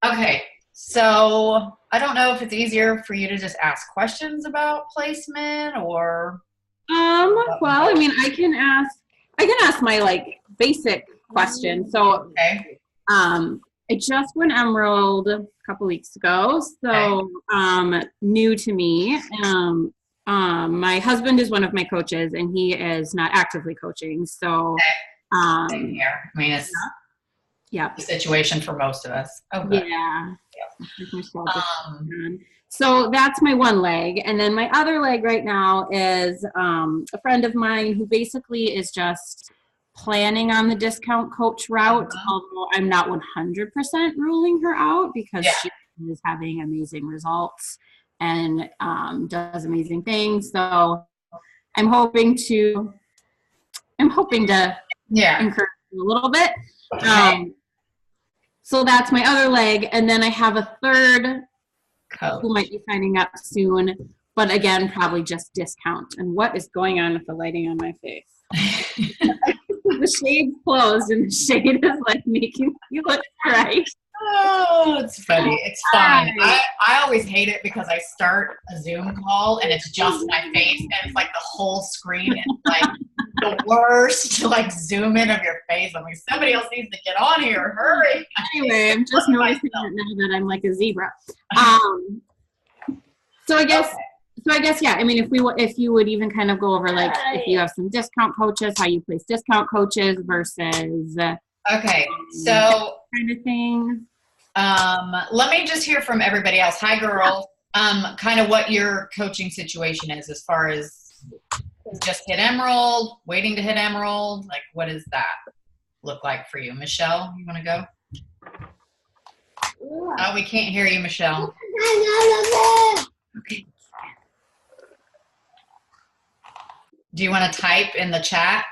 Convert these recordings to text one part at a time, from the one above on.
Okay, so I don't know if it's easier for you to just ask questions about placement or. Well, I mean, I can ask my like basic question. So, Okay. I just went Emerald a couple weeks ago, so new to me. My husband is one of my coaches, and he is not actively coaching. So, Same here. I mean, it's yeah, the situation for most of us. Oh, good. yeah. Um, So that's my one leg, and then my other leg right now is a friend of mine who basically is just planning on the discount coach route, although I'm not 100% ruling her out because she is having amazing results and does amazing things. So I'm hoping to encourage her a little bit. So that's my other leg, and then I have a third who might be signing up soon, but again, probably just discount. And what is going on with the lighting on my face? The shade's closed, and the shade is like making me look bright. Oh, it's funny. It's fine. I always hate it because I start a Zoom call and it's just my face and it's like the whole screen is like the worst to like zoom in of your face. I'm like, somebody else needs to get on here. Hurry. Anyway, I'm just noticing that now that I'm like a zebra. So I guess, yeah. I mean, if you would even kind of go over like if you have some discount coaches, how you place discount coaches versus so kind of thing. Let me just hear from everybody else. Hi, girls. Kind of what your coaching situation is as far as just hit Emerald, waiting to hit Emerald. Like, what does that look like for you? Michelle, you want to go? Oh, we can't hear you, Michelle. Okay. Do you want to type in the chat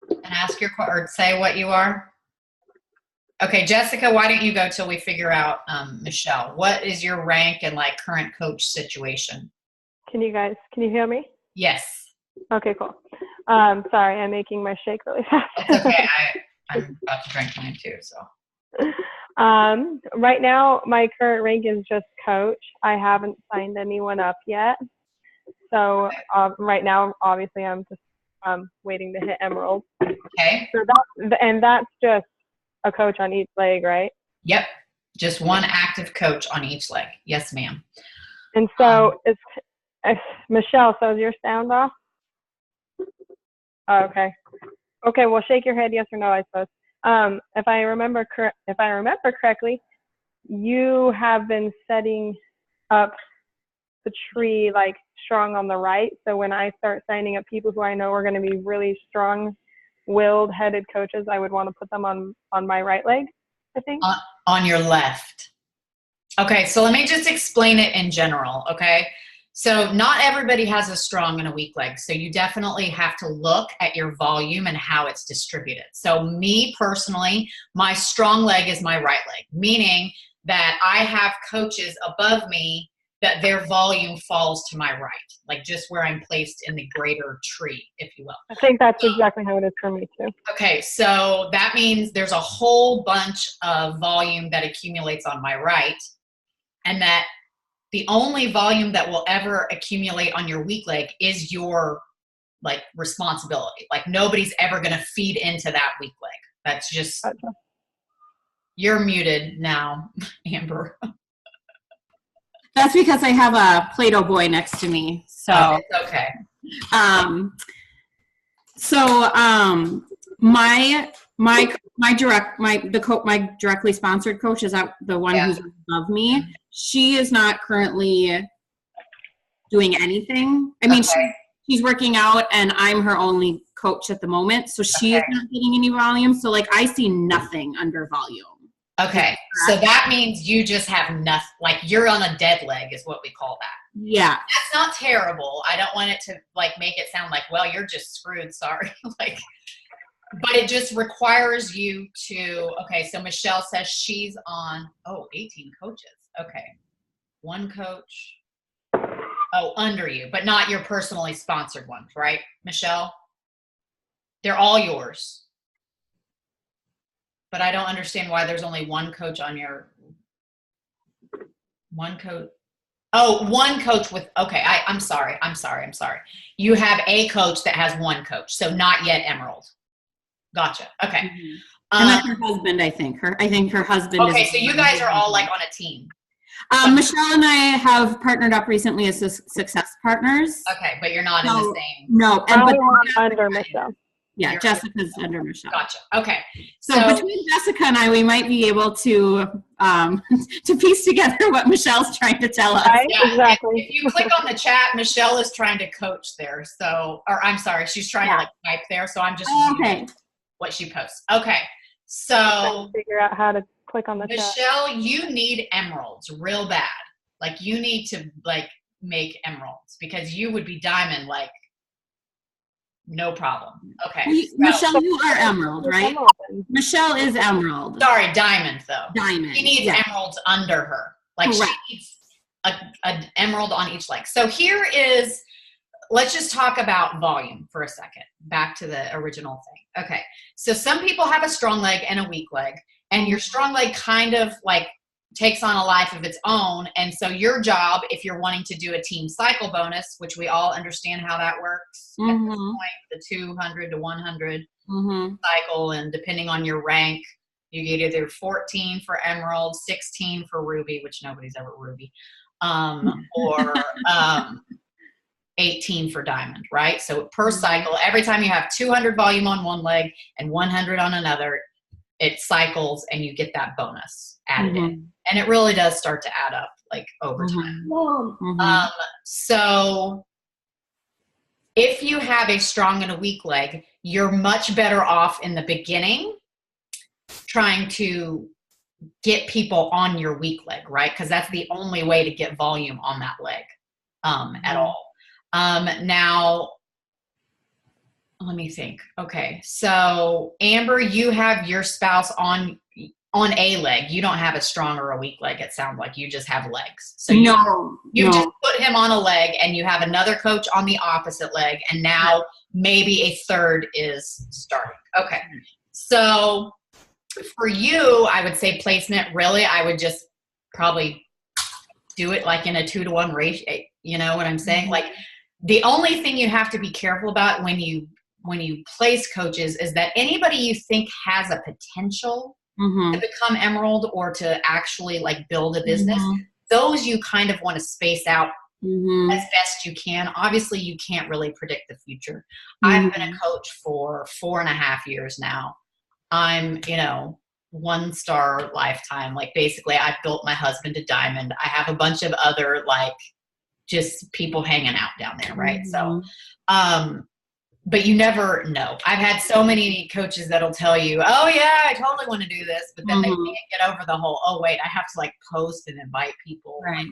and ask or say what you are? Okay, Jessica, why don't you go till we figure out Michelle? What is your rank and like current coach situation? Can you hear me? Yes. Okay, cool. Sorry, I'm making my shake really fast. It's okay. I'm about to drink mine too, so. Right now, my current rank is just coach. I haven't signed anyone up yet. So right now, obviously, I'm just waiting to hit Emerald. Okay. So that's just a coach on each leg, right? Yep. Just one active coach on each leg. Yes, ma'am. And so it's Michelle, so is your sound off? Oh, okay. Okay, well, shake your head yes or no, I suppose. If I remember correctly, you have been setting up the tree like strong on the right. So when I start signing up people who I know are going to be really strong-willed, headed coaches, I would want to put them on my right leg, I think. On your left. Okay, so let me just explain it in general, okay? So not everybody has a strong and a weak leg. So you definitely have to look at your volume and how it's distributed. So me personally, my strong leg is my right leg, meaning that I have coaches above me that their volume falls to my right, like just where I'm placed in the greater tree, if you will. I think that's exactly how it is for me too. Okay, so that means there's a whole bunch of volume that accumulates on my right, and that the only volume that will ever accumulate on your weak leg is your like responsibility. Like nobody's ever going to feed into that weak leg. That's just, you're muted now, Amber. That's because I have a Play-Doh boy next to me. So it's okay. My directly sponsored coach is the one who's above me. She is not currently doing anything. I mean, she's working out, and I'm her only coach at the moment. So she is not getting any volume. So like I see nothing under volume. Okay, so that means you just have nothing, like you're on a dead leg is what we call that. Yeah. That's not terrible. I don't want it to like make it sound like, well, you're just screwed, sorry. Like, but it just requires you to, okay, so Michelle says she's on, 18 coaches. Okay, one coach, under you, but not your personally sponsored ones, right, Michelle? They're all yours. But I don't understand why there's only one coach on your, one coach. Oh, one coach with, okay, I'm sorry. You have a coach that has one coach, so not yet Emerald. Gotcha. Okay. Mm-hmm. And that's her husband, I think. I think her husband okay, is. So you guys are all like on a team. Michelle and I have partnered up recently as success partners. Okay, but you're not in the same. No. But under Michelle. Yeah, Jessica's under Michelle. Gotcha. Okay. So between Jessica and I, we might be able to to piece together what Michelle's trying to tell us. Right? Yeah, exactly. If you click on the chat, Michelle is trying to coach there. So, or I'm sorry, she's trying to like type there. So I'm just okay. What she posts. Okay. So figure out how to click on the Michelle, chat. you need emeralds real bad. Like you need to like make emeralds because you would be diamond like no problem. Okay. Michelle, you are emerald, right? Michelle is emerald. Sorry, diamond though. Diamond. She needs emeralds under her. Like she needs an emerald on each leg. So here is, let's just talk about volume for a second. Back to the original thing. Okay. So some people have a strong leg and a weak leg, and your strong leg kind of like takes on a life of its own. And so your job, if you're wanting to do a team cycle bonus, which we all understand how that works at this point, the 200 to 100 cycle, and depending on your rank, you get either 14 for emerald, 16 for ruby, which nobody's ever ruby, or 18 for diamond, right? So per cycle, every time you have 200 volume on one leg and 100 on another, it cycles and you get that bonus added in. And it really does start to add up like over time. So if you have a strong and a weak leg, you're much better off in the beginning trying to get people on your weak leg, right? Because that's the only way to get volume on that leg at all. Now, let me think. Okay, so Amber, you have your spouse on a leg. You don't have a strong or a weak leg. It sounds like you just have legs. So you just put him on a leg, and you have another coach on the opposite leg, and now maybe a third is starting. Okay, so for you, I would say placement. Really, I would just probably do it like in a 2-to-1 ratio. You know what I'm saying? Like the only thing you have to be careful about when you place coaches is that anybody you think has a potential to become emerald or to actually like build a business, those you kind of want to space out as best you can. Obviously, you can't really predict the future. I've been a coach for 4.5 years now. I'm, 1-star lifetime. Like basically I built my husband to diamond. I have a bunch of other like just people hanging out down there. Right. So, but you never know. I've had so many coaches that'll tell you, oh yeah, I totally want to do this. But then they can't get over the whole, oh wait, I have to like post and invite people. Right.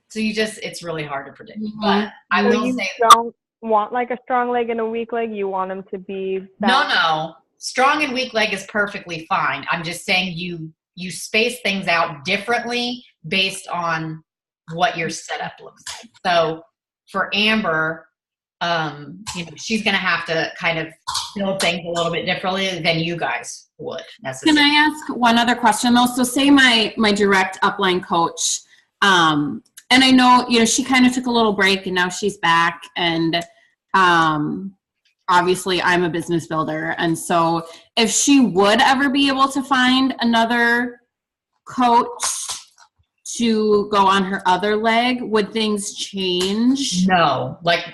So it's really hard to predict. But I will say, don't want like a strong leg and a weak leg. You want them to be balanced. No. Strong and weak leg is perfectly fine. I'm just saying you space things out differently based on what your setup looks like. So for Amber, she's going to have to kind of build things a little bit differently than you guys would necessarily. Can I ask one other question though? So say my direct upline coach, and I know, she kind of took a little break and now she's back, and obviously I'm a business builder. And so if she would ever be able to find another coach to go on her other leg, would things change? No, like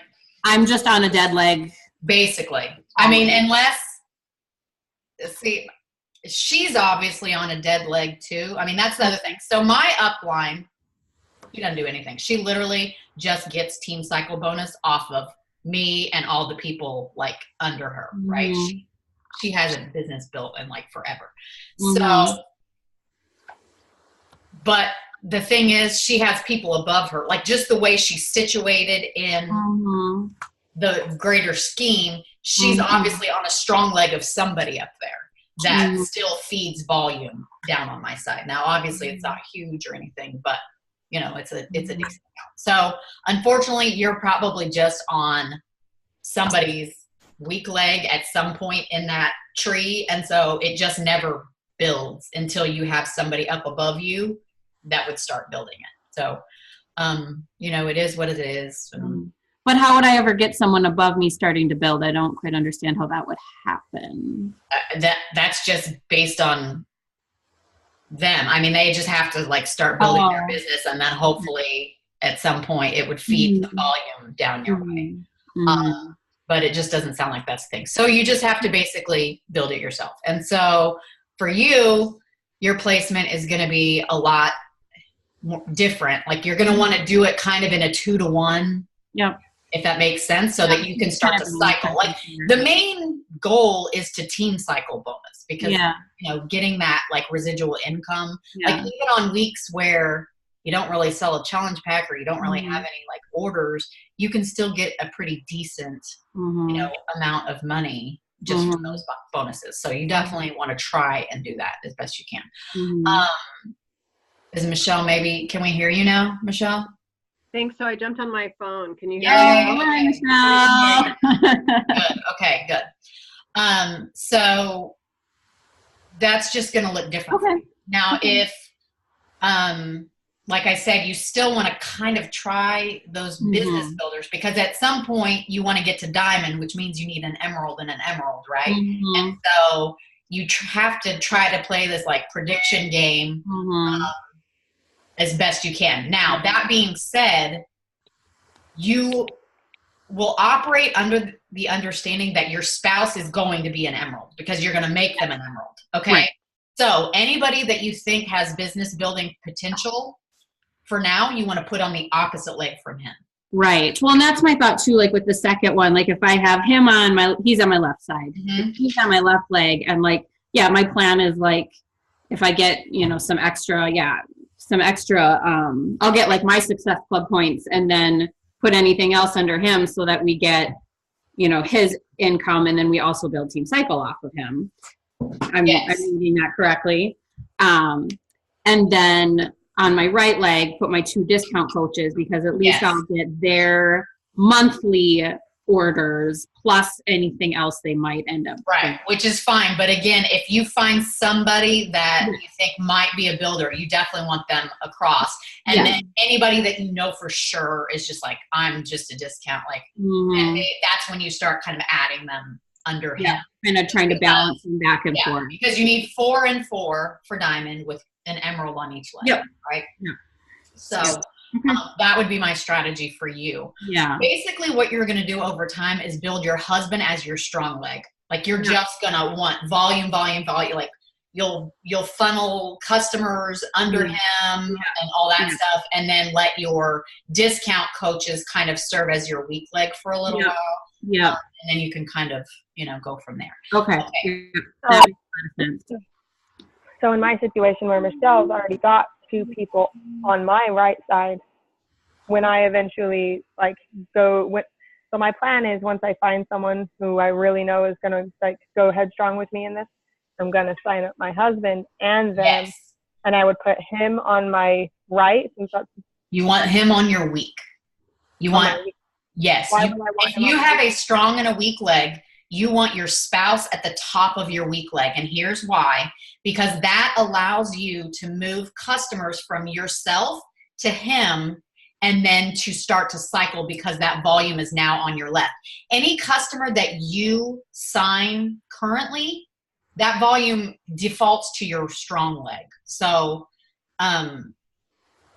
I'm just on a dead leg. Basically. I mean, unless, she's obviously on a dead leg too. I mean, that's the other thing. So my upline, she doesn't do anything. She literally just gets team cycle bonus off of me and all the people like under her, right? She has a business built in like forever. So, but the thing is, she has people above her, like just the way she's situated in the greater scheme, she's obviously on a strong leg of somebody up there that still feeds volume down on my side. Now, obviously it's not huge or anything, but it's a decent amount. So unfortunately, you're probably just on somebody's weak leg at some point in that tree. And so it just never builds until you have somebody up above you that would start building it. So, you know, it is what it is. But how would I ever get someone above me starting to build? I don't quite understand how that would happen. That's just based on them. I mean, they just have to like start building their business, and then hopefully at some point it would feed the volume down your way. But it just doesn't sound like that's the thing. So you just have to basically build it yourself. And so for you, your placement is going to be a lot more different. Like you're going to want to do it kind of in a 2-to-1. Yep. If that makes sense, so that you can start to cycle. Like the main goal is to team cycle bonus, because you know, getting that like residual income, like even on weeks where you don't really sell a challenge pack or you don't really have any like orders, you can still get a pretty decent, you know, amount of money just from those bonuses. So you definitely want to try and do that as best you can. Is Michelle, maybe, can we hear you now, Michelle? Thanks. So I jumped on my phone. Can you hear me? Okay. Michelle. Good. Okay, good. So that's just going to look different. Okay. Now, if, like I said, you still want to kind of try those business builders, because at some point you want to get to diamond, which means you need an emerald and an emerald, right? And so you have to try to play this like prediction game as best you can. Now, that being said, you will operate under the understanding that your spouse is going to be an emerald, because you're going to make them an emerald. Okay. Right. So anybody that you think has business building potential, for now, you want to put on the opposite leg from him. Right. Well, and that's my thought too, like with the second one, like if I have him on he's on my left side, if he's on my left leg, and like, yeah, my plan is like, if I get, you know, some extra, I'll get like my Success Club points and then put anything else under him so that we get, you know, his income, and then we also build Team Cycle off of him. I'm reading that correctly. And then on my right leg, put my 2 discount coaches, because at least I'll get their monthly orders plus anything else they might end up doing. Which is fine. But again, if you find somebody that you think might be a builder, you definitely want them across. And then anybody that you know for sure is just like, I'm just a discount, like and that's when you start kind of adding them under him. Kind of trying to balance them back and forth. Because you need 4 and 4 for diamond with an emerald on each leg, right? So that would be my strategy for you. Basically what you're going to do over time is build your husband as your strong leg. Like you're just going to want volume. Like you'll funnel customers under him and all that stuff. And then let your discount coaches kind of serve as your weak leg for a little while. And then you can kind of, you know, go from there. Okay. That makes a lot of sense. So in my situation where Michelle's already got 2 people on my right side, when I eventually like so my plan is, once I find someone who I really know is going to like go headstrong with me in this, I'm going to sign up my husband and them, and I would put him on my right. Since that's, you want him on your weak. You want, if you have a strong and a weak leg, you want your spouse at the top of your weak leg. And here's why. Because that allows you to move customers from yourself to him, and then to start to cycle, because that volume is now on your left. Any customer that you sign currently, that volume defaults to your strong leg. So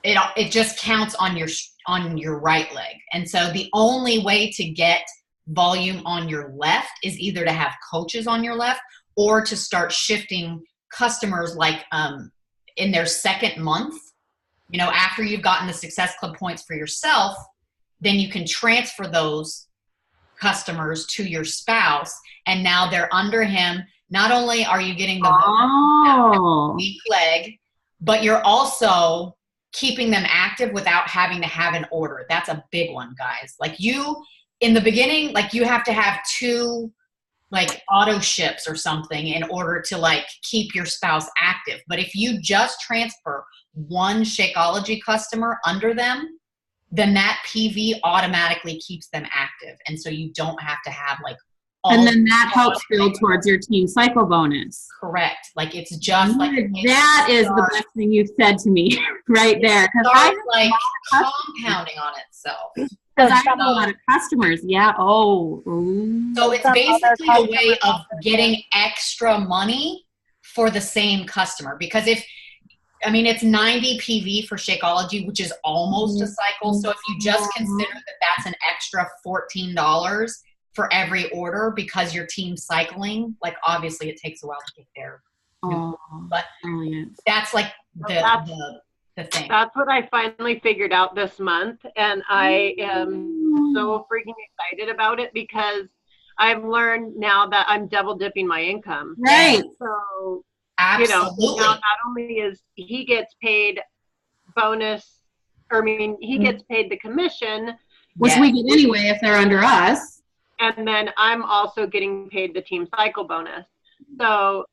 it just counts on your right leg. And so the only way to get volume on your left is either to have coaches on your left, or to start shifting customers like in their second month, you know, after you've gotten the Success Club points for yourself, then you can transfer those customers to your spouse, and now they're under him. Not only are you getting the weak leg, but you're also keeping them active without having to have an order. That's a big one, guys. Like in the beginning, like you have to have 2 like auto ships or something in order to like keep your spouse active. But if you just transfer 1 Shakeology customer under them, then that PV automatically keeps them active. And so you don't have to have like And then that helps build towards your team cycle bonus. Correct. Like it's just like that is the best thing you've said to me right there. Because I like compounding on itself. Because I have a lot of customers. Yeah. Oh. So it's basically a way of getting extra money for the same customer. Because it's 90 PV for Shakeology, which is almost a cycle. So if you just consider that that's an extra $14 for every order because your team's cycling, like obviously it takes a while to get there. But that's like the thing. That's what I finally figured out this month, and I am so freaking excited about it because I've learned now that I'm double dipping my income. Right. So, absolutely. now not only is he gets paid bonus, he gets paid the commission, which we get anyway if they're under us. And then I'm also getting paid the team cycle bonus. So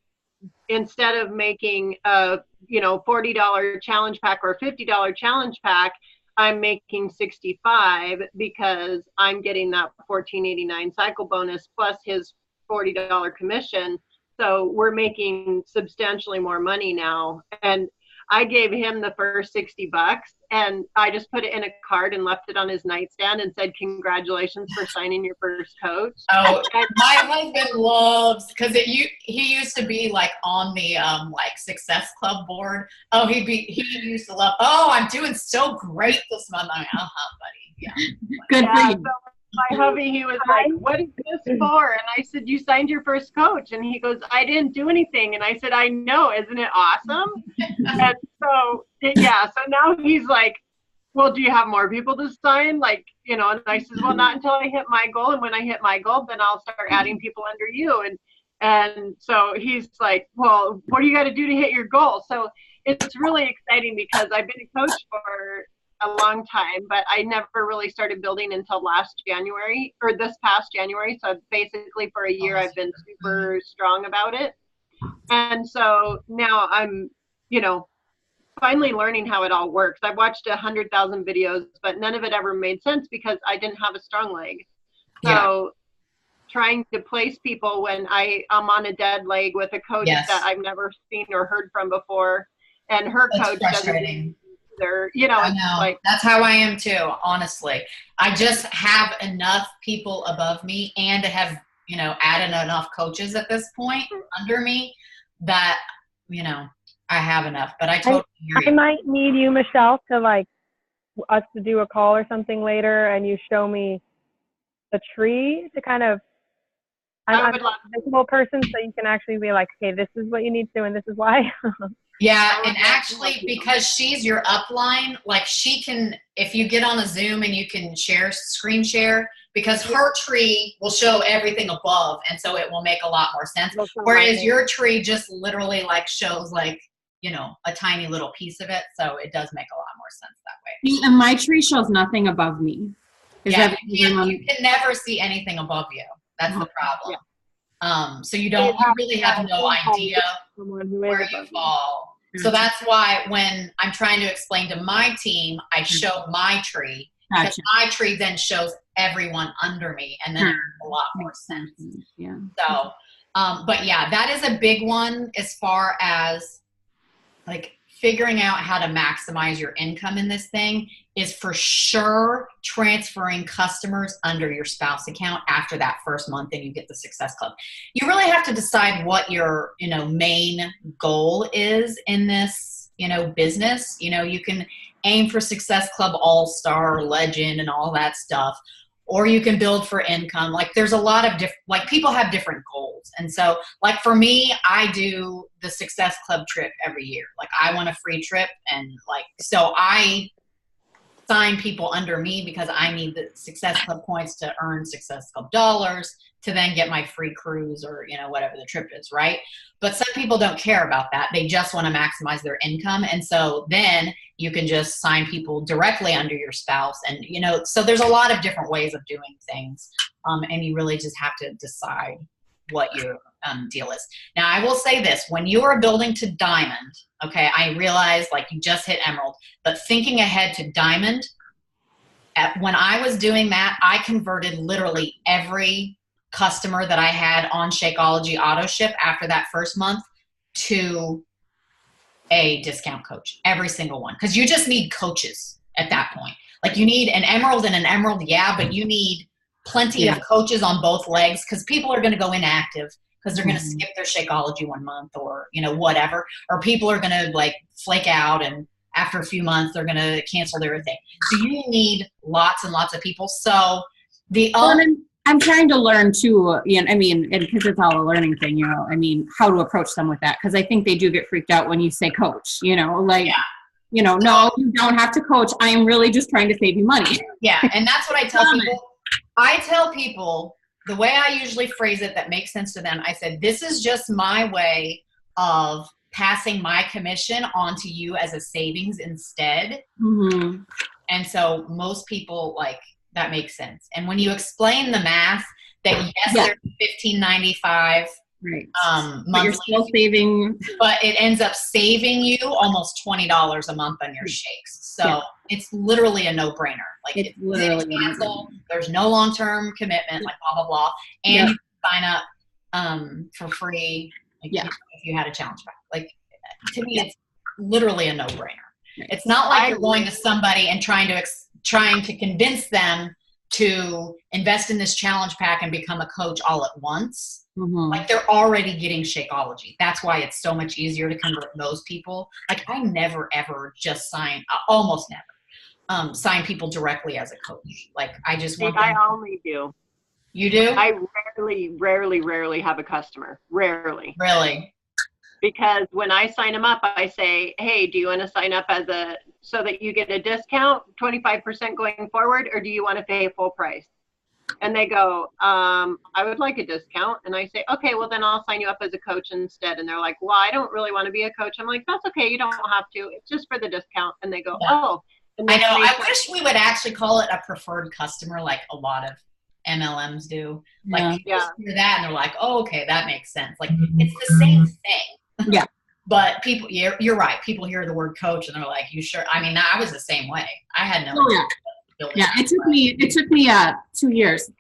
instead of making a $40 challenge pack or a $50 challenge pack, I'm making $65 because I'm getting that $14.89 cycle bonus plus his $40 commission. So we're making substantially more money now. And I gave him the first $60 and I just put it in a card and left it on his nightstand and said, congratulations for signing your first coach. Oh, my husband loves, because he used to be like on the like Success Club board. Oh, he used to love, I'm doing so great this month. I'm like, buddy. Yeah. Good for you. So my hubby, he was like, what is this for? And I said, you signed your first coach. And he goes, I didn't do anything. And I said, I know, isn't it awesome? And so, so now he's like, well, do you have more people to sign? And I said, well, not until I hit my goal. And when I hit my goal, then I'll start adding people under you. And so he's like, well, what do you got to do to hit your goal? So it's really exciting because I've been a coach for a long time, but I never really started building until this past January. So basically for a year, I've been super strong about it. And so now I'm, finally learning how it all works. I've watched 100,000 videos, but none of it ever made sense because I didn't have a strong leg. So trying to place people when I'm on a dead leg with a coach that I've never seen or heard from before, and her coach doesn't either, I know. Like, that's how I am too, honestly. I just have enough people above me and to have, added enough coaches at this point under me that, I have enough, but I totally hear you. I might need you, Michelle, to us to do a call or something later and you show me the tree to kind of, I'm a visible person, so you can actually be like, okay, this is what you need to do and this is why. Yeah, and actually, because she's your upline, like she can, if you get on a Zoom and you can screen share, because her tree will show everything above, and so it will make a lot more sense. Whereas your tree just literally shows a tiny little piece of it, so it does make a lot more sense that way. And my tree shows nothing above me. You can never see anything above you. That's the problem. Yeah. So you really have no idea where you fall. So that's why when I'm trying to explain to my team, I show my tree. Because my tree then shows everyone under me, and then it makes a lot more sense. Yeah. So, but yeah, that is a big one as far as figuring out how to maximize your income in this thing is for sure transferring customers under your spouse account after that first month and you get the Success Club. You really have to decide what your, main goal is in this, business. You can aim for Success Club All-Star, Legend, and all that stuff. Or you can build for income. There's a lot of different, people have different goals. And so for me, I do the Success Club trip every year. I want a free trip. And so I sign people under me because I need the Success Club points to earn Success Club dollars to then get my free cruise or, whatever the trip is, right? But some people don't care about that. They just want to maximize their income. And so then you can just sign people directly under your spouse. And, so there's a lot of different ways of doing things. And you really just have to decide what your deal is. Now, I will say this. When you are building to diamond, okay, I realize you just hit emerald, but thinking ahead to diamond, when I was doing that, I converted literally every customer that I had on Shakeology auto ship after that first month to a discount coach, every single one. Because you just need coaches at that point. Like you need an emerald and an emerald, yeah, but you need plenty of coaches on both legs, because people are going to go inactive because they're going to skip their Shakeology 1 month, or, you know, whatever. Or people are going to like flake out, and after a few months, they're going to cancel everything. So you need lots and lots of people. So I'm trying to learn too, you know, I mean, because it's all a learning thing, you know, I mean, how to approach them with that. Because I think they do get freaked out when you say coach, you know, like, you know, no, you don't have to coach. I am really just trying to save you money. Yeah. And that's what I tell people. I tell people the way I usually phrase it that makes sense to them. I said, this is just my way of passing my commission on to you as a savings instead. Mm-hmm. And so most people, like, that makes sense. And when you explain the math that yes, they're $15.95 but monthly, you're still saving, but it ends up saving you almost $20 a month on your shakes. So it's literally a no-brainer. Like it's literally cancel. There's no long-term commitment, like blah blah blah, and you can sign up for free. Like, if you had a challenge pack. Like, to me, it's literally a no-brainer. It's not like you're going to somebody and trying to convince them to invest in this challenge pack and become a coach all at once. Mm-hmm. Like, they're already getting Shakeology. That's why it's so much easier to convert those people. Like, I never, ever just almost never sign people directly as a coach. Like, I just want them. I only do. You do? I rarely have a customer. Rarely. Really? Because when I sign them up, I say, hey, do you want to sign up so that you get a discount, 25% going forward, or do you want to pay full price? And they go, I would like a discount. And I say, okay, well then I'll sign you up as a coach instead. And they're like, well, I don't really want to be a coach. I'm like, that's okay. You don't have to. It's just for the discount. And they go, oh. And I know. I wish we would actually call it a preferred customer, like a lot of MLMs do. Like, people hear that and they're like, oh, okay, that makes sense. Like, it's the same thing. Yeah. But people, you're right. People hear the word coach and they're like, you sure? I mean, I was the same way. I had no idea. It took me 2 years.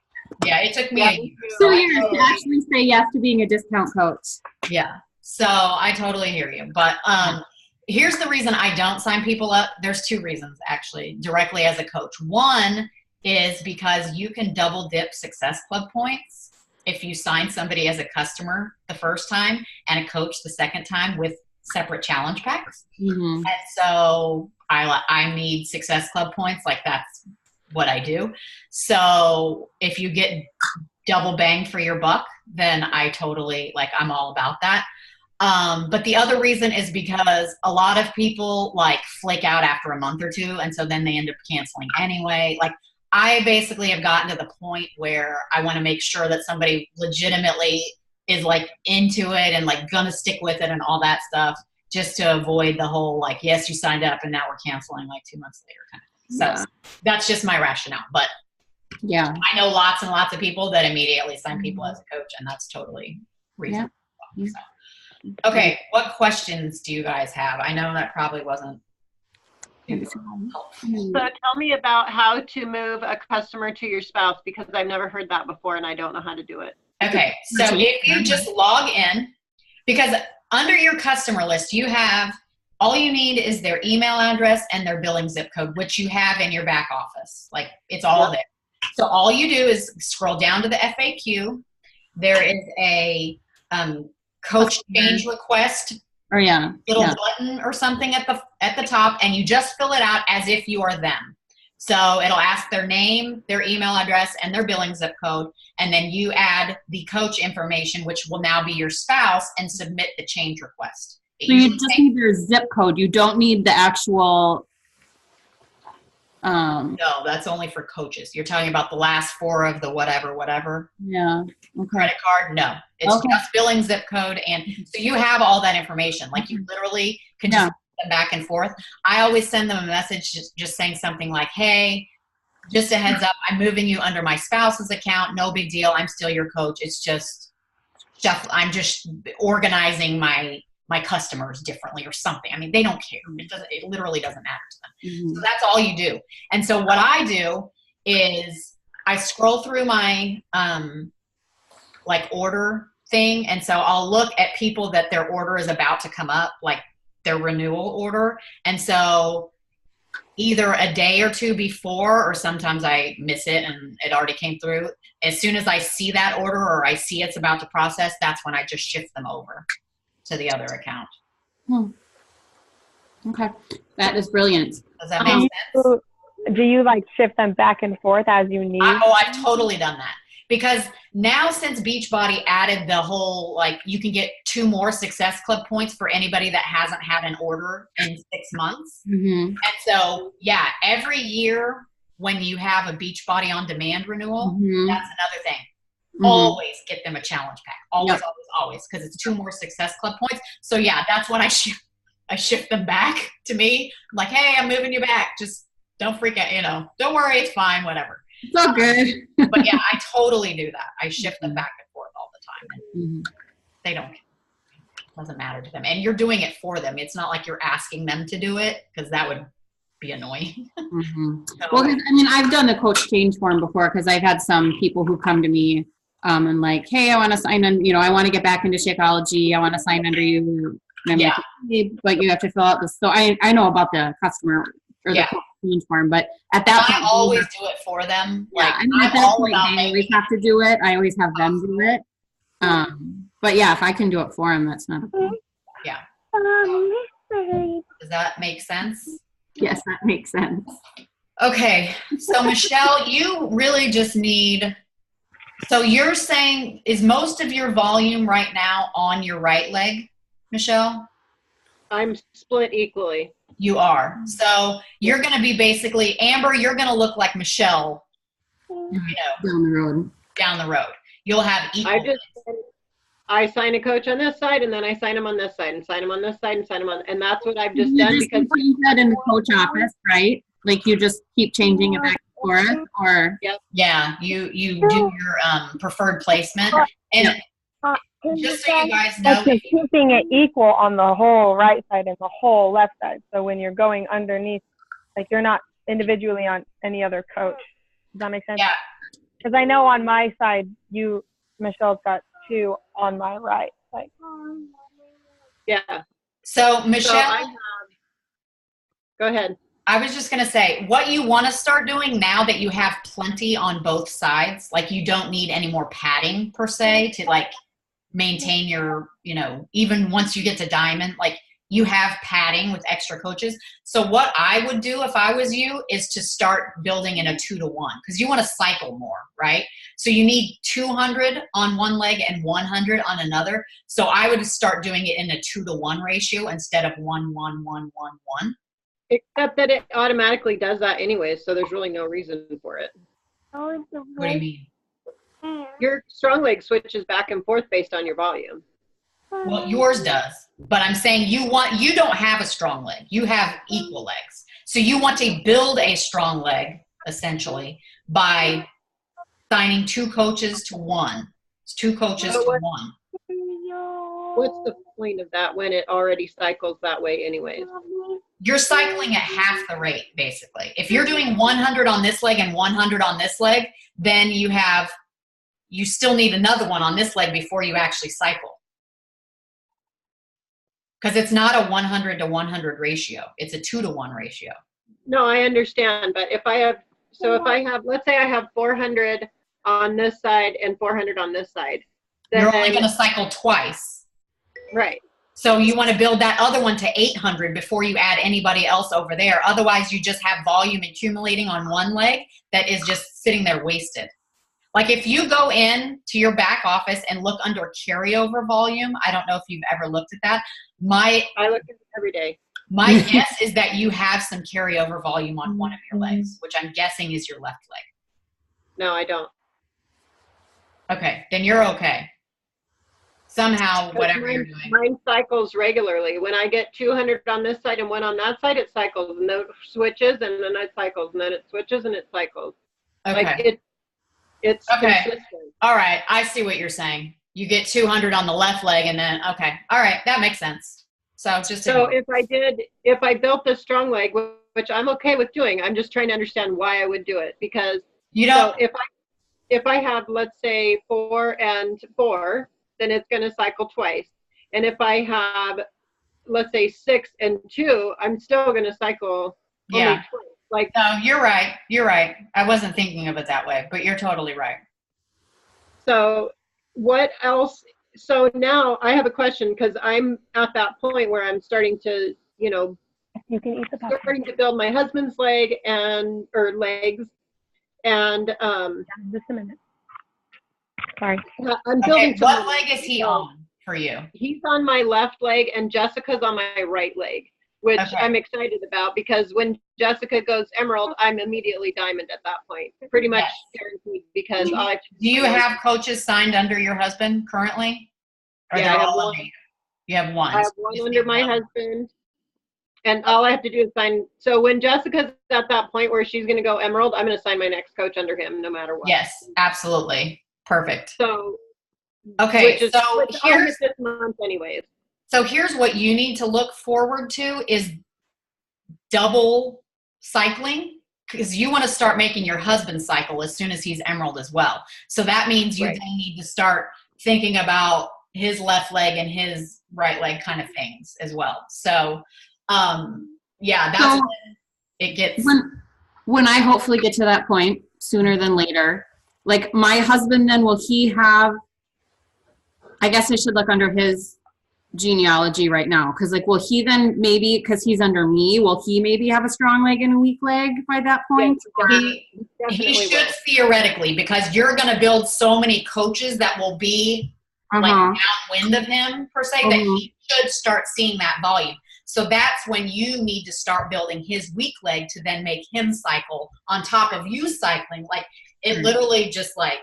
Yeah, it took me 2 years to actually say yes to being a discount coach. Yeah. So I totally hear you. But here's the reason I don't sign people up. There's 2 reasons, actually, directly as a coach. One is because you can double dip Success Club points if you sign somebody as a customer the first time and a coach the second time with separate challenge packs. Mm-hmm. And so I need Success Club points. Like, that's what I do. So if you get double bang for your buck, then I totally, like, I'm all about that. But the other reason is because a lot of people, like, flake out after a month or two, and so then they end up canceling anyway. Like, I basically have gotten to the point where I want to make sure that somebody legitimately is, like, into it and, like, gonna stick with it and all that stuff, just to avoid the whole, like, yes, you signed up and now we're canceling, like, 2 months later kind of thing. So that's just my rationale. But I know lots and lots of people that immediately sign people as a coach, and that's totally reasonable. Yeah. So. Okay, what questions do you guys have? I know that probably wasn't helpful. So tell me about how to move a customer to your spouse, because I've never heard that before and I don't know how to do it. Okay, so if you just log in, because under your customer list, you have, all you need is their email address and their billing zip code, which you have in your back office. Like, it's all there. So all you do is scroll down to the FAQ. There is a coach change request little button or something at the top, and you just fill it out as if you are them. So it'll ask their name, their email address, and their billing zip code, and then you add the coach information, which will now be your spouse, and submit the change request. So you just need their zip code. You don't need the actual. No, that's only for coaches. You're talking about the last 4 of the whatever. Yeah. Okay. Credit card? No, it's just billing zip code, and so you have all that information. Like, you literally can just send them back and forth. I always send them a message just saying something like, "Hey, just a heads up, I'm moving you under my spouse's account. No big deal. I'm still your coach. It's just I'm just organizing my customers differently," or something. I mean, they don't care. It literally doesn't matter to them. Mm-hmm. So that's all you do. And so what I do is I scroll through my like order thing. And so I'll look at people that their order is about to come up, like their renewal order. And so either a day or two before, or sometimes I miss it and it already came through. As soon as I see that order or I see it's about to process, that's when I just shift them over to the other account. Okay. That is brilliant. Does that make sense? Do you like shift them back and forth as you need? I've totally done that. Because now since Beachbody added the whole, like, you can get 2 more Success Club points for anybody that hasn't had an order in 6 months. And so, yeah, every year when you have a Beachbody on demand renewal, that's another thing. Always get them a challenge pack. Always, always, because it's 2 more Success Club points. So, yeah, that's when I shift them back to me. I'm like, hey, I'm moving you back. Just don't freak out, you know. Don't worry, it's fine, whatever. It's all good. But yeah, I totally do that. I shift them back and forth all the time. And they don't, it doesn't matter to them. And you're doing it for them. It's not like you're asking them to do it, because that would be annoying. So, well, I mean, I've done the coach change form before, because I've had some people who come to me and like, hey, I want to sign on, you know, I want to get back into Shakeology. I want to sign under you. And I'm like, hey, but you have to fill out this. So I know about the customer or the coach change form, but at that point, I always do it for them. Like, I mean, at that point, they always have to do it. I always have them do it. But yeah, if I can do it for them, that's not a problem. Yeah. Does that make sense? Yes, that makes sense. Okay. So Michelle, you really just need, so you're saying, is most of your volume right now on your right leg, Michelle? I'm split equally. You are. So you're going to be basically, Amber, you're going to look like Michelle, you know, down the road. You'll have equal. I sign a coach on this side, and then I sign him on this side, and sign him on this side, and sign him on, and that's what I've just done. Because you that in the coach office, right? Like you just keep changing it back and forth, or yeah, you do your preferred placement, and just so you guys know, you're keeping it equal on the whole right side and the whole left side. So when you're going underneath, like you're not individually on any other coach. Does that make sense? Yeah. Because I know on my side, Michelle's got 2 on my right. Like. Yeah. So Michelle, go ahead. I was just going to say, what you want to start doing now that you have plenty on both sides, like you don't need any more padding per se to like maintain your, you know, even once you get to diamond, like you have padding with extra coaches. So what I would do if I was you is to start building in a 2-to-1, because you want to cycle more, right? So you need 200 on one leg and 100 on another. So I would start doing it in a 2-to-1 ratio instead of 1-1-1-1-1. Except that it automatically does that anyway, so there's really no reason for it. What do you mean? Your strong leg switches back and forth based on your volume. Well, yours does, but I'm saying you don't have a strong leg. You have equal legs. So you want to build a strong leg, essentially, by signing 2 coaches to 1. It's 2 coaches to 1. What's the point of that when it already cycles that way anyways? You're cycling at half the rate, basically. If you're doing 100 on this leg and 100 on this leg, then you still need another one on this leg before you actually cycle. Because it's not a 100-to-100 ratio. It's a 2-to-1 ratio. No, I understand. But if I have, let's say I have 400 on this side and 400 on this side. Then, you're only going to cycle twice. Right. So you want to build that other one to 800 before you add anybody else over there. Otherwise, you just have volume accumulating on one leg that is just sitting there wasted. Like if you go in to your back office and look under carryover volume, I don't know if you've ever looked at that. I look at it every day. My guess is that you have some carryover volume on one of your legs, which I'm guessing is your left leg. No, I don't. Okay, then you're okay. Somehow, whatever you're doing. Mine cycles regularly. When I get 200 on this side and 1 on that side, it cycles, and then it switches, and then it cycles, and then it switches, and it cycles. Okay. Like it's okay. Consistent. All right, I see what you're saying. You get 200 on the left leg, and then, okay. All right, that makes sense. So if I built a strong leg, which I'm okay with doing, I'm just trying to understand why I would do it, because you don't. So if I have, let's say 4 and 4, then it's going to cycle twice. And if I have, let's say 6 and 2, I'm still going to cycle only twice. Like, no, you're right. You're right. I wasn't thinking of it that way, but you're totally right. So what else? So now I have a question, because I'm at that point where I'm starting to, You can eat the popcorn. starting to build my husband's leg or legs. And Just a minute. Sorry. I'm Okay, building. what leg is he on for you? He's on my left leg and Jessica's on my right leg, which Okay. I'm excited about, because when Jessica goes emerald, I'm immediately diamond at that point. Pretty much Yes. guaranteed, because Do you have coaches signed under your husband currently? Or Yeah, they're I have all one. under you? You have one. I have So you one just under need my one. husband, and all I have to do is sign. So when Jessica's at that point where she's going to go emerald, I'm going to sign my next coach under him, no matter what. Yes, absolutely. Perfect. So Okay, which I'll hit this month anyways. So here's what you need to look forward to is double cycling, because you want to start making your husband cycle as soon as he's emerald as well. So that means you Right. then need to start thinking about his left leg and his right leg kind of things as well. So yeah, that's So when it gets when I hopefully get to that point sooner than later, like my husband, then will he have, I guess I should look under his genealogy right now, because like will he then maybe, because he's under me, will he maybe have a strong leg and a weak leg by that point? he should theoretically, because you're going to build so many coaches that will be like downwind of him per se, that he should start seeing that volume. So that's when you need to start building his weak leg to then make him cycle on top of you cycling. Like it literally just like,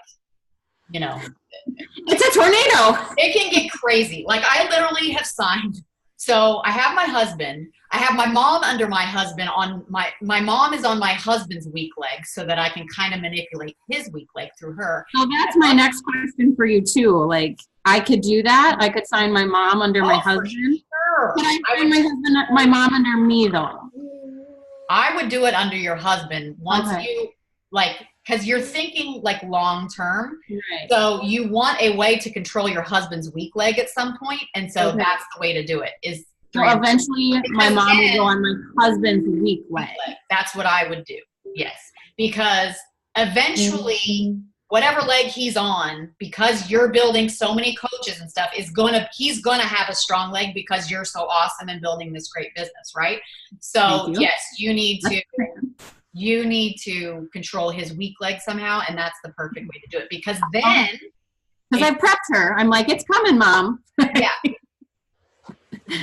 It's a tornado. it can get crazy. Like I literally have signed. So I have my husband. I have my mom under my husband on my mom is on my husband's weak leg, so that I can kind of manipulate his weak leg through her. So that's my next question for you too. Like I could do that. I could sign my mom under my husband. Sure. Could I sign my mom under me though? I would do it under your husband once you because you're thinking like long term. Right. So you want a way to control your husband's weak leg at some point, and so that's the way to do it. So eventually, my mom will go on my husband's weak leg. That's what I would do. Yes, because eventually, whatever leg he's on, because you're building so many coaches and stuff, he's gonna have a strong leg because you're so awesome in building this great business, right? So yes, you need to control his weak leg somehow, and that's the perfect way to do it, because then I prepped her. I'm like, it's coming, Mom. Yeah.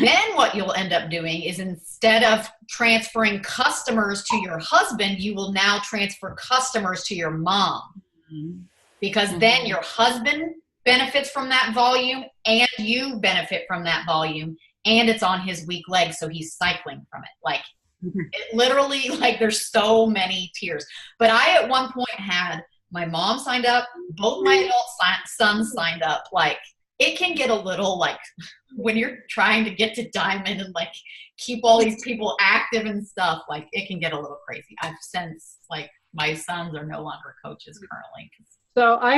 Then what you'll end up doing is, instead of transferring customers to your husband, you will now transfer customers to your mom, because then your husband benefits from that volume and you benefit from that volume, and it's on his weak leg, so he's cycling from it. Like it literally, like there's so many tiers. But I at one point had my mom signed up, both my adult sons signed up. Like it can get a little like when you're trying to get to diamond and like keep all these people active and stuff, like it can get a little crazy. I've since like my sons are no longer coaches currently. So I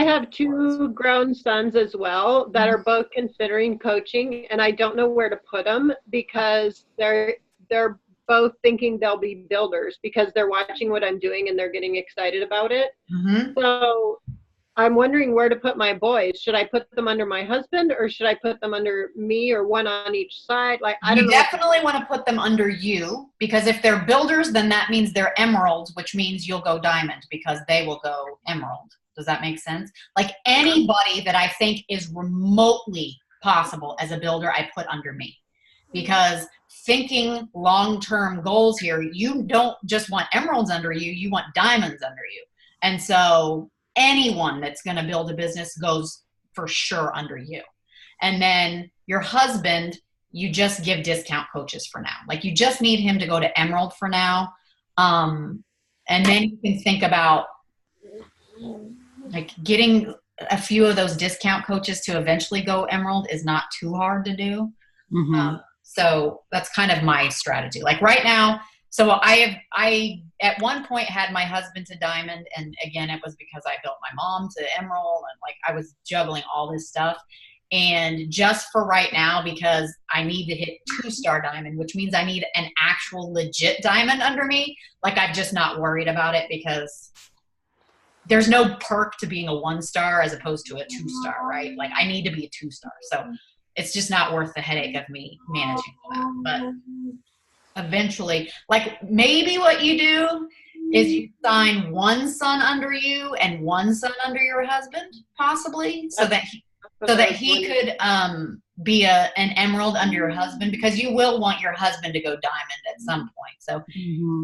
have 2 grown sons as well that are both considering coaching, and I don't know where to put them, because they're both thinking they'll be builders because they're watching what I'm doing and they're getting excited about it. So I'm wondering where to put my boys. Should I put them under my husband, or should I put them under me, or one on each side? Like I don't know. You definitely want to put them under you, because if they're builders, then that means they're emeralds, which means you'll go diamond because they will go emerald. Does that make sense? Like anybody that I think is remotely possible as a builder, I put under me, because thinking long-term goals here, you don't just want emeralds under you, you want diamonds under you. And so anyone that's going to build a business goes for sure under you. And then your husband, you just give discount coaches for now. Like you just need him to go to emerald for now. And then you can think about like getting a few of those discount coaches to eventually go emerald is not too hard to do. So that's kind of my strategy. Like right now, so I at one point had my husband to diamond, and again, it was because I built my mom to emerald, and like I was juggling all this stuff. And just for right now, because I need to hit 2-star diamond, which means I need an actual legit diamond under me, like I've just not worried about it, because there's no perk to being a 1-star as opposed to a 2-star, right? Like I need to be a 2-star. So it's just not worth the headache of me managing all that. But eventually, like maybe what you do is you sign one son under you and one son under your husband, possibly, so that he could be an emerald under your husband, because you will want your husband to go diamond at some point. So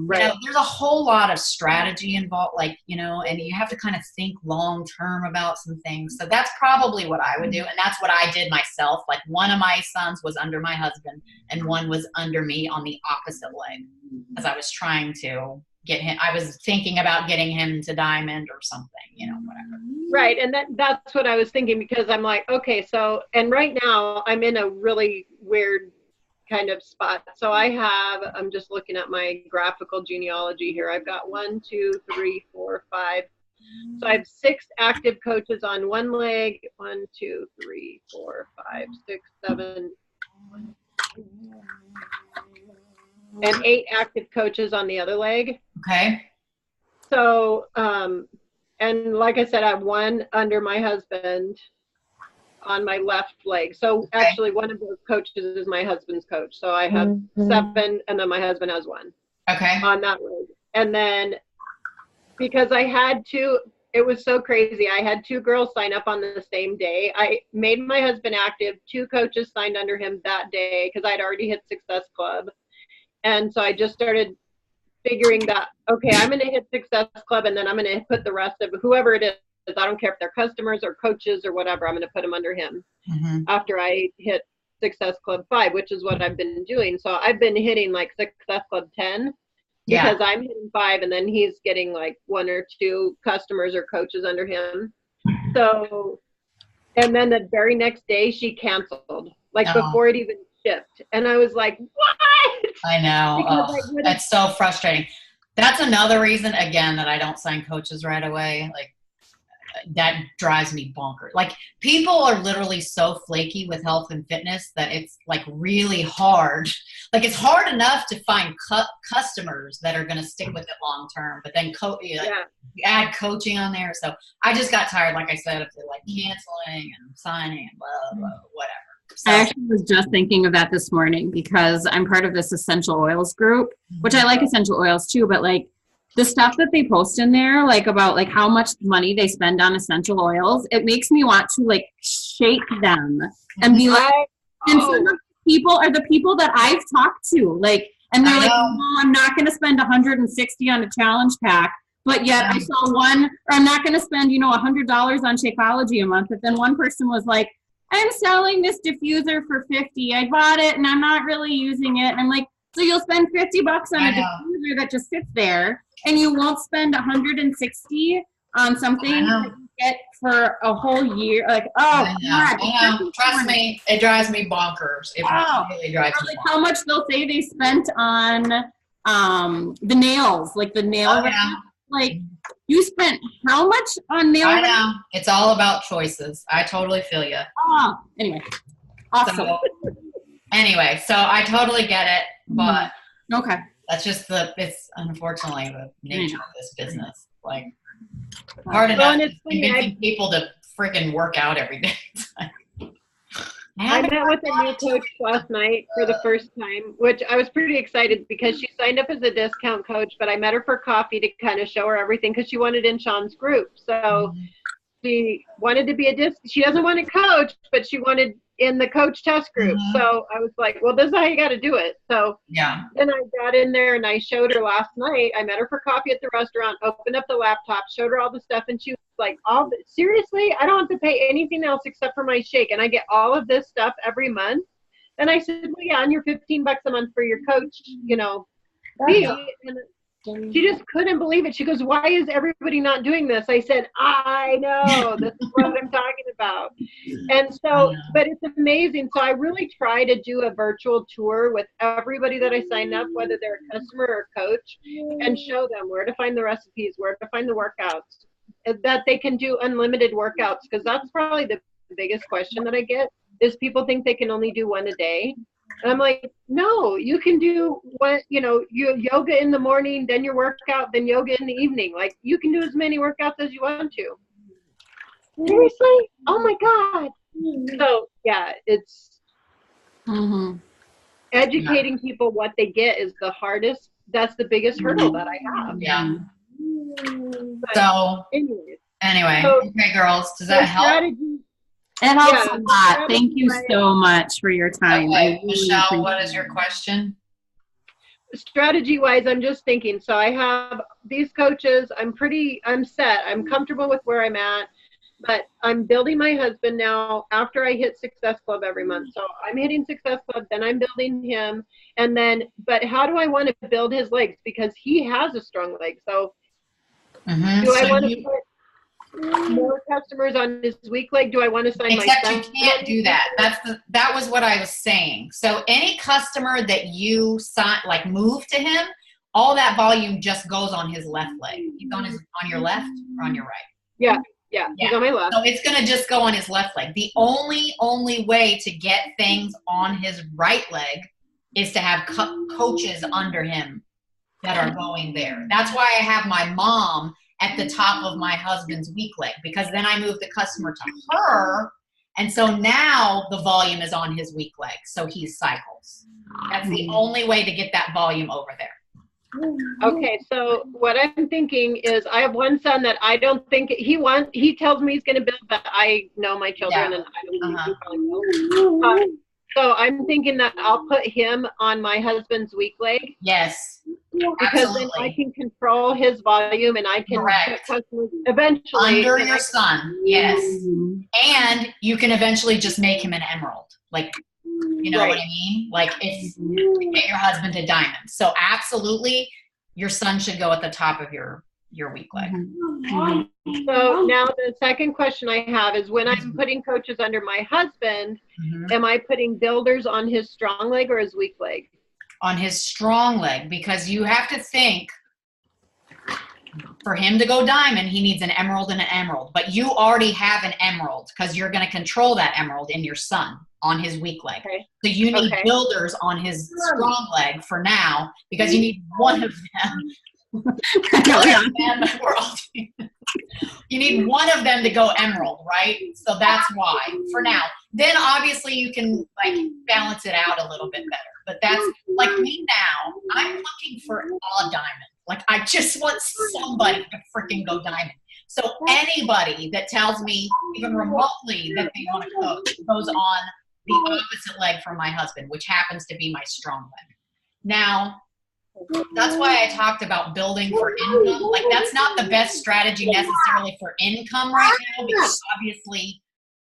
Right. you know, there's a whole lot of strategy involved, like, you know, and you have to kind of think long term about some things. So that's probably what I would do, and that's what I did myself. Like one of my sons was under my husband and one was under me on the opposite leg, as I was trying to get him. I was thinking about getting him to diamond or something, you know, whatever. Right. And that's what I was thinking, because I'm like, okay, so, and right now I'm in a really weird kind of spot. So I'm just looking at my graphical genealogy here. I've got 1, 2, 3, 4, 5. So I have 6 active coaches on one leg. 1, 2, 3, 4, 5, 6, 7, and 8 active coaches on the other leg. Okay. So, and like I said, I have 1 under my husband on my left leg. So actually one of those coaches is my husband's coach. So I have 7, and then my husband has 1 on that leg. And then because I had to, it was so crazy. I had 2 girls sign up on the same day. I made my husband active. 2 coaches signed under him that day because I'd already hit Success Club. And so I just started figuring that, okay, I'm going to hit Success Club, and then I'm going to put the rest of whoever it is. I don't care if they're customers or coaches or whatever. I'm going to put them under him after I hit Success Club 5, which is what I've been doing. So I've been hitting like Success Club 10 because I'm hitting 5, and then he's getting like 1 or 2 customers or coaches under him. So, and then the very next day she canceled, like before it even shipped. And I was like, what? I know. That's so frustrating. That's another reason, again, that I don't sign coaches right away. Like, that drives me bonkers. Like, people are literally so flaky with health and fitness that it's like really hard. Like, it's hard enough to find customers that are going to stick with it long term, but then you add coaching on there. So I just got tired, like I said, of like canceling and signing and blah, blah, whatever. So, I actually was just thinking of that this morning because I'm part of this essential oils group, which I like essential oils too, but like the stuff that they post in there, like about like how much money they spend on essential oils, it makes me want to like shake them and be like, and some of the people are the people that I've talked to, like, and they're like, oh, I'm not going to spend $160 on a challenge pack. But yet I saw one, or I'm not going to spend, $100 on Shakeology a month. But then one person was like, I'm selling this diffuser for $50. I bought it and I'm not really using it. And I'm like, so you'll spend $50 on a diffuser that just sits there, and you won't spend $160 on something that you get for a whole year. Like, God. I know. Trust me, it drives me bonkers. It really drives me bonkers. How much they'll say they spent on the nails, like the nail. Like, you spent how much on nail? I know. It's all about choices. I totally feel you. Anyway. Awesome. So I totally get it, but that's just it's unfortunately the nature of this business. Like, hard enough convincing people to freaking work out every day. I met with a new coach last night for the first time, which I was pretty excited because she signed up as a discount coach, but I met her for coffee to kind of show her everything because she wanted in Sean's group. So she wanted to be she doesn't want to coach, but she wanted in the coach test group. So I was like, well, this is how you got to do it. So then I got in there and I showed her last night. I met her for coffee at the restaurant, opened up the laptop, showed her all the stuff. And she was like, seriously, I don't have to pay anything else except for my shake. And I get all of this stuff every month. And I said, well, yeah, and you're $15 a month for your coach, fee. She just couldn't believe it. She goes, why is everybody not doing this? I said, I know. This is what I'm talking about. And so, but it's amazing. So I really try to do a virtual tour with everybody that I sign up, whether they're a customer or a coach, and show them where to find the recipes, where to find the workouts, that they can do unlimited workouts. Because that's probably the biggest question that I get is people think they can only do one a day. And I'm like, no, you can do one, you yoga in the morning, then your workout, then yoga in the evening. Like, you can do as many workouts as you want to. Seriously? Oh my God. So yeah, it's educating people what they get is the hardest. That's the biggest hurdle that I have. Yeah. But So anyway, okay, girls, does that help? It helps a lot. Thank you so much for your time. Okay, Michelle, what is your question? Strategy-wise, I'm just thinking. So I have these coaches. I'm set. I'm comfortable with where I'm at. But I'm building my husband now after I hit Success Club every month. So I'm hitting Success Club, then I'm building him. And then, but how do I want to build his legs? Because he has a strong leg. So do I want to put more customers on his weak leg? Do I want to sign my son? Except you can't do that. That was what I was saying. So any customer that you move to him, all that volume just goes on his left leg. He's on your left or on your right? Yeah, he's on my left. So it's going to just go on his left leg. The only way to get things on his right leg is to have coaches under him that are going there. That's why I have my mom at the top of my husband's weak leg, because then I move the customer to her, and so now the volume is on his weak leg, so he cycles. That's the only way to get that volume over there. Okay, so what I'm thinking is I have one son that I don't think he tells me he's going to build, but I know my children and I don't think he probably will. So I'm thinking that I'll put him on my husband's weak leg. Yes. Because absolutely. then I can control his volume and I can put customers eventually. Under your son, yes. And you can eventually just make him an emerald. Like, you know what I mean? Like, if you get your husband to diamond. So absolutely, your son should go at the top of your weak leg. So now the second question I have is, when I'm putting coaches under my husband, am I putting builders on his strong leg or his weak leg? On his strong leg, because you have to think, for him to go diamond, he needs an emerald and an emerald. But you already have an emerald because you're going to control that emerald in your son on his weak leg. So you need builders on his strong leg for now, because you need one of them. You need one of them to go emerald, right? So that's why for now. Then obviously you can like balance it out a little bit better. But that's like me now. I'm looking for a diamond. Like, I just want somebody to freaking go diamond. So anybody that tells me even remotely that they want to coach goes on the opposite leg from my husband, which happens to be my strong leg. Now, that's why I talked about building for income. Like, that's not the best strategy necessarily for income right now, because obviously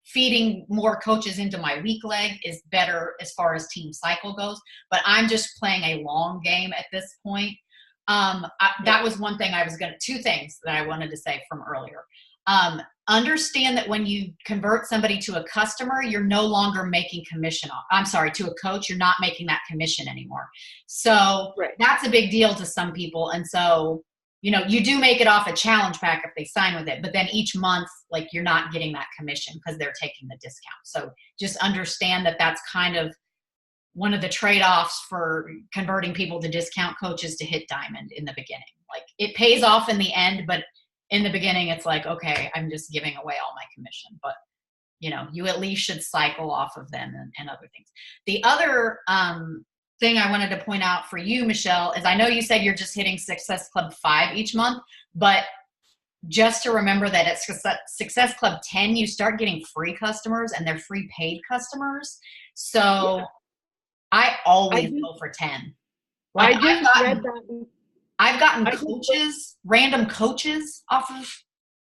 feeding more coaches into my weak leg is better as far as team cycle goes. But I'm just playing a long game at this point. That was one thing two things that I wanted to say from earlier. Understand that when you convert somebody to a customer, you're no longer making commission. To a coach, you're not making that commission anymore. So that's a big deal to some people. And so, you do make it off a challenge pack if they sign with it, but then each month, like, you're not getting that commission because they're taking the discount. So just understand that that's kind of one of the trade-offs for converting people to discount coaches to hit diamond in the beginning. Like, it pays off in the end, but in the beginning, it's like, okay, I'm just giving away all my commission. But, you at least should cycle off of them and other things. The other thing I wanted to point out for you, Michelle, is I know you said you're just hitting Success Club 5 each month, but just to remember that at Success Club 10, you start getting free customers, and they're free paid customers. So I always go for 10. Like, I've gotten coaches, random coaches off of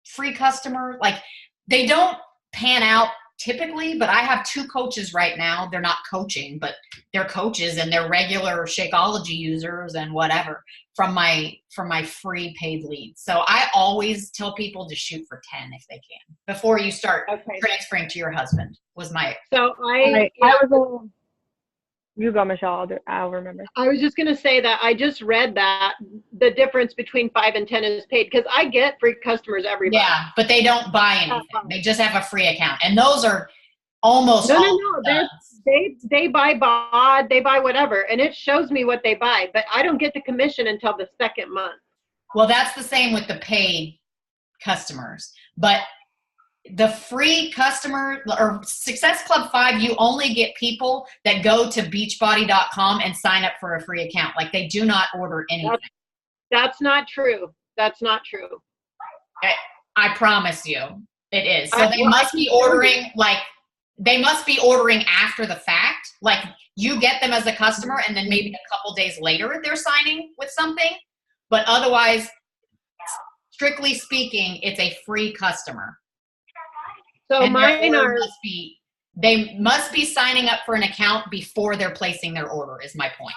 free customer. Like, they don't pan out typically, but I have 2 coaches right now. They're not coaching, but they're coaches and they're regular Shakeology users and whatever from my free paid leads. So I always tell people to shoot for 10 if they can before you start transferring to your husband. Was my You go, Michelle. I'll remember. I was just going to say that I just read that the difference between 5 and 10 is paid, because I get free customers every month. Yeah, but they don't buy anything. They just have a free account, and those are almost no. They buy bod, they buy whatever, and it shows me what they buy, but I don't get the commission until the 2nd month. Well, that's the same with the paid customers, but the free customer or Success Club 5, you only get people that go to beachbody.com and sign up for a free account. Like, they do not order anything. That's not true. That's not true. I promise you it is. So they must be ordering, like, they must be ordering after the fact. Like, you get them as a customer and then maybe a couple days later they're signing with something. But otherwise, strictly speaking, it's a free customer. So and mine they must be signing up for an account before they're placing their order, is my point.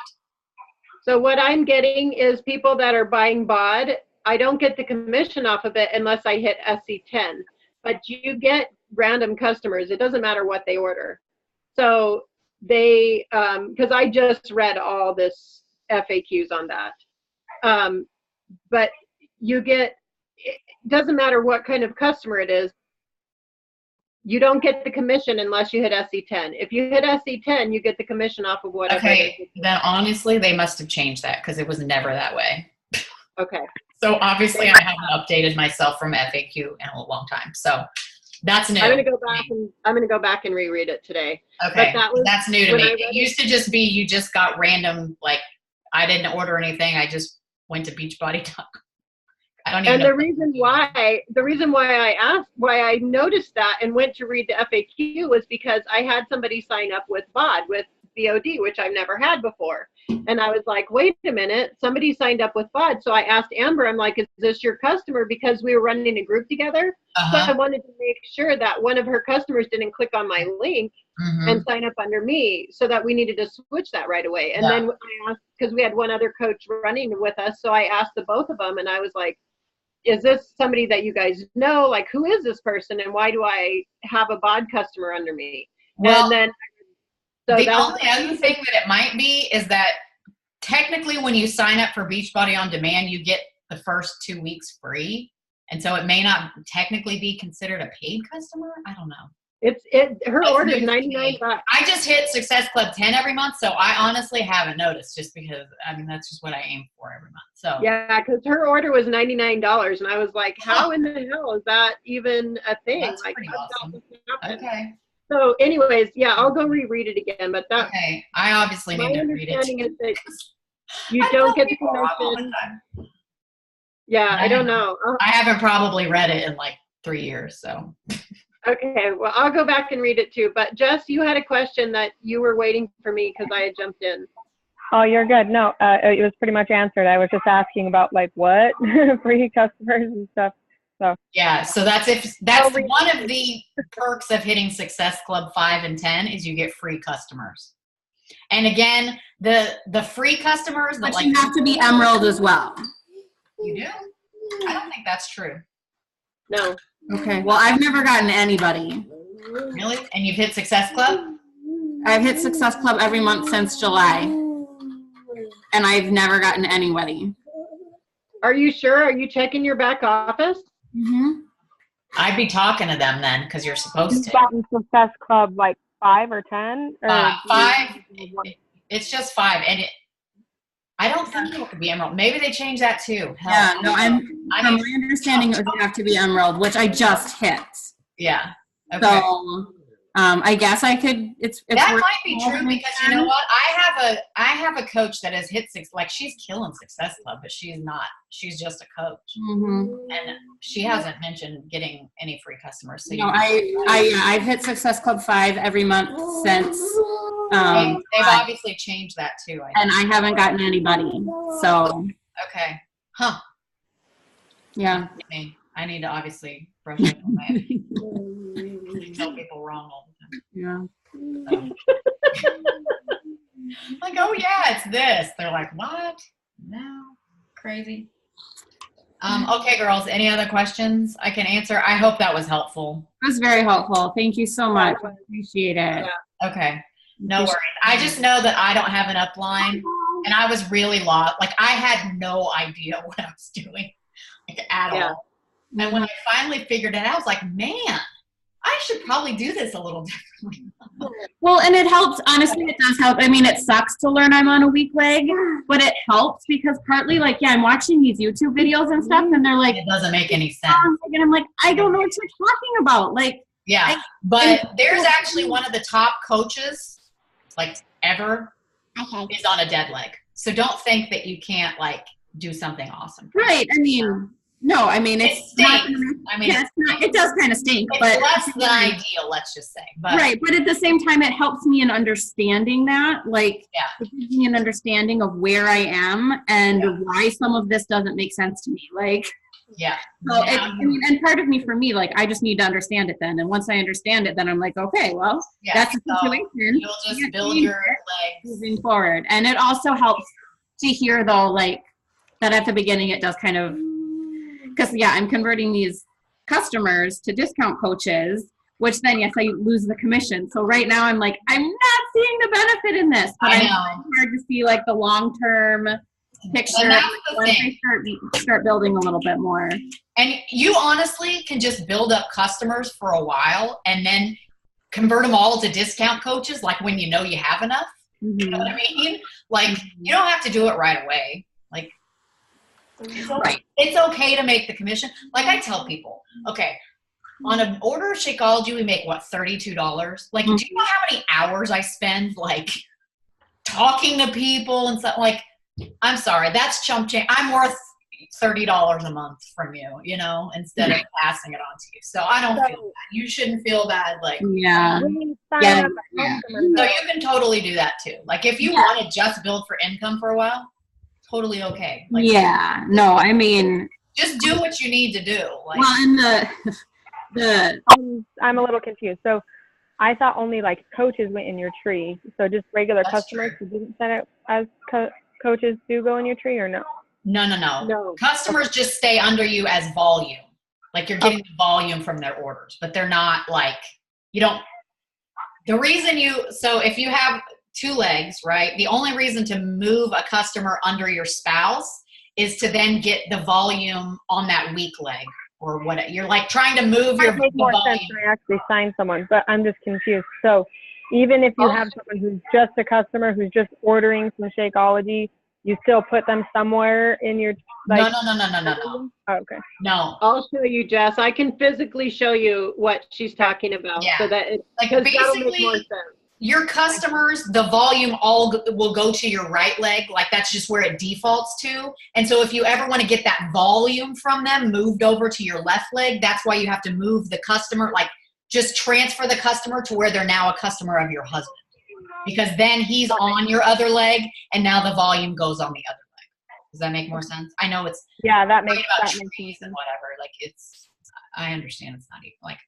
So what I'm getting is people that are buying bod. I don't get the commission off of it unless I hit SC10, but you get random customers. It doesn't matter what they order. So they, because I just read all this FAQs on that. But you get, it doesn't matter what kind of customer it is. You don't get the commission unless you hit SC10. If you hit SC10, you get the commission off of whatever. Okay, then honestly, they must have changed that because it was never that way. Okay. So obviously, I haven't updated myself from FAQ in a long time. So that's new. I'm gonna go back and reread it today. Okay, that's new to me. It used to just be you just got random, like, I didn't order anything. I just went to Beachbody.com. And the reason why I noticed that and went to read the FAQ was because I had somebody sign up with bod, with BOD, which I've never had before. And I was like, wait a minute, somebody signed up with bod. So I asked Amber, I'm like, is this your customer? Because we were running a group together. So I wanted to make sure that one of her customers didn't click on my link and sign up under me, so that we needed to switch that right away. And then I asked, because we had one other coach running with us, so I asked the both of them, and I was like, is this somebody that you guys know? Like, who is this person, and why do I have a bod customer under me? Well, and then the only other thing that it might be is that technically when you sign up for Beachbody On Demand, you get the first 2 weeks free. And so it may not technically be considered a paid customer. I don't know. Her order is $99. I just hit Success Club 10 every month, so I honestly haven't noticed, just because, I mean, that's just what I aim for every month. So yeah, because her order was $99, and I was like, how in the hell is that even a thing? That's like, pretty awesome. Okay. So anyways, yeah, I'll go reread it again. But that, okay, I obviously need to read it. My understanding is that you don't get the commission. Yeah, I don't know. I haven't probably read it in like 3 years, so. Okay, well, I'll go back and read it too. But Jess, you had a question that you were waiting for me because I had jumped in. Oh, you're good. No, it was pretty much answered. I was just asking about like what free customers and stuff. So yeah, so that's one of the perks of hitting Success Club 5 and 10 is you get free customers. And again, the free customers, but you have to be Emerald as well. You do? I don't think that's true. No. Okay. Well, I've never gotten anybody. Really? And you've hit Success Club? I've hit Success Club every month since July, and I've never gotten anybody. Are you sure? Are you checking your back office? Mm-hmm. I'd be talking to them then, because you're supposed to. You've gotten Success Club like 5 or 10? Or 5. It's just 5, and I don't think you have to be Emerald. Maybe they changed that too. Yeah, no, from my understanding, it would have to be Emerald, which I just hit. Yeah. Okay. So I guess I could. That might be true, because you know what? I have a coach that has hit like she's killing Success Club, but she's not. She's just a coach, and she hasn't mentioned getting any free customers. So no, I've hit Success Club 5 every month since. They've obviously changed that too. And I haven't gotten anybody. So okay, huh? Yeah. I need to obviously brush up on my You tell people wrong all the Yeah. time. So. Like, oh yeah, it's this. They're like, what? No, crazy. Okay, girls, any other questions I can answer? I hope that was helpful. It was very helpful. Thank you so much. I appreciate it. Yeah. Okay, no worries. I just know that I don't have an upline, and I was really lost. Like, I had no idea what I was doing, like, at all. And when I finally figured it out, I was like, man, I should probably do this a little differently. Well, and it helps. Honestly, it does help. I mean, it sucks to learn I'm on a weak leg, but it helps because partly, like, yeah, I'm watching these YouTube videos and stuff, and they're like, it doesn't make any sense. And I'm like, I don't know what you're talking about. Like, yeah, but there's actually one of the top coaches, like, ever, is on a dead leg. So don't think that you can't, like, do something awesome. Right. I mean, no, I mean, it stinks. I mean, it does kind of stink, it's but less than ideal, let's just say. But, right. But at the same time, it helps me in understanding that, like, it gives me an understanding of where I am and why some of this doesn't make sense to me. Like, so I mean, and part of me, for me, like, I just need to understand it then. And once I understand it, then I'm like, okay, well, that's the situation. You'll just build your legs moving forward. And it also helps to hear, though, like, that at the beginning it does kind of, because I'm converting these customers to discount coaches, which then yes, I lose the commission. So right now I'm like, I'm not seeing the benefit in this, but I'm hard to see, like, the long-term picture once I start building a little bit more. And you honestly can just build up customers for a while and then convert them all to discount coaches, like, when you know you have enough. You know what I mean? Like, you don't have to do it right away. Like, it's okay to make the commission. Like, I tell people, okay, on an order of Shakeology, we make what, $32? Like, do you know how many hours I spend, like, talking to people and stuff? Like, I'm sorry, that's chump change. I'm worth $30 a month from you, you know, instead of passing it on to you. So I don't feel bad. You shouldn't feel bad. Like, So you can totally do that too. Like, if you want to just build for income for a while, totally okay. Like, no, I mean, just do what you need to do. Like, well, and the I'm a little confused. So I thought only, like, coaches went in your tree. So just regular customers who didn't sign up as coaches do go in your tree, or no? No. Customers just stay under you as volume. Like, you're getting the volume from their orders, but they're not, like, you don't. The reason so if you have 2 legs, right? The only reason to move a customer under your spouse is to then get the volume on that weak leg, or what you're, like, trying to move your make more sense when I actually sign someone, but I'm just confused. So even if you have someone who's just a customer who's just ordering some Shakeology, you still put them somewhere in your, like, no. Oh, okay. No. I'll show you, Jess. I can physically show you what she's talking about, so that it, like, because that'll make more basically, sense. your customers, the volume all will go to your right leg. Like, that's just where it defaults to. And so if you ever want to get that volume from them moved over to your left leg, that's why you have to move the customer, like, just transfer the customer to where they're now a customer of your husband. Because then he's on your other leg, and now the volume goes on the other leg. Does that make more sense? I know it's that makes about sense. trees and whatever. Like, I understand it's not even, like,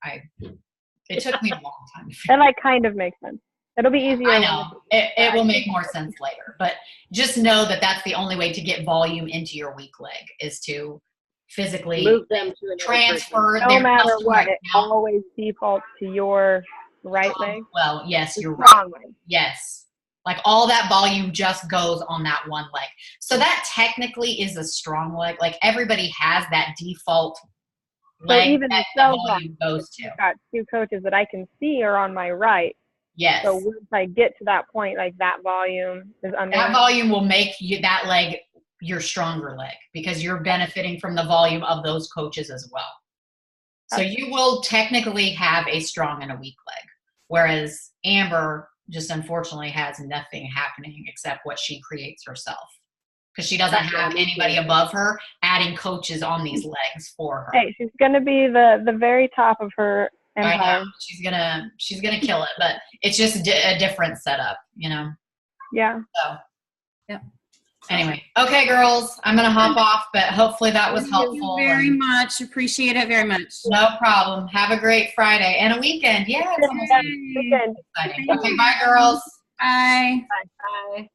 it took me a long time to figure. That, like, kind of makes sense. It'll be easier. I know. It will make more sense later, but just know that that's the only way to get volume into your weak leg, is to physically move them to transfer. No matter what, it always defaults to your right leg. Well, yes, you're right. Yes. Like, all that volume just goes on that one leg. So that technically is a strong leg. Like, everybody has that default leg, so even that the volume goes to. I've got 2 coaches that I can see are on my right. Yes. So once I get to that point, like, that volume is under. That volume will make that leg your stronger leg, because you're benefiting from the volume of those coaches as well. So you will technically have a strong and a weak leg, whereas Amber just unfortunately has nothing happening except what she creates herself, because she doesn't have anybody above her adding coaches on these legs for her. Hey, she's gonna be the very top of her empire. I know. She's gonna kill it, but it's just a different setup, you know. Yeah. So, yeah. Anyway, okay, girls, I'm gonna hop off, but hopefully that was Thank helpful. you very much. Appreciate it very much. No problem. Have a great Friday and a weekend. Yeah, it's almost Weekend. exciting. Okay, bye, girls. Bye. Bye.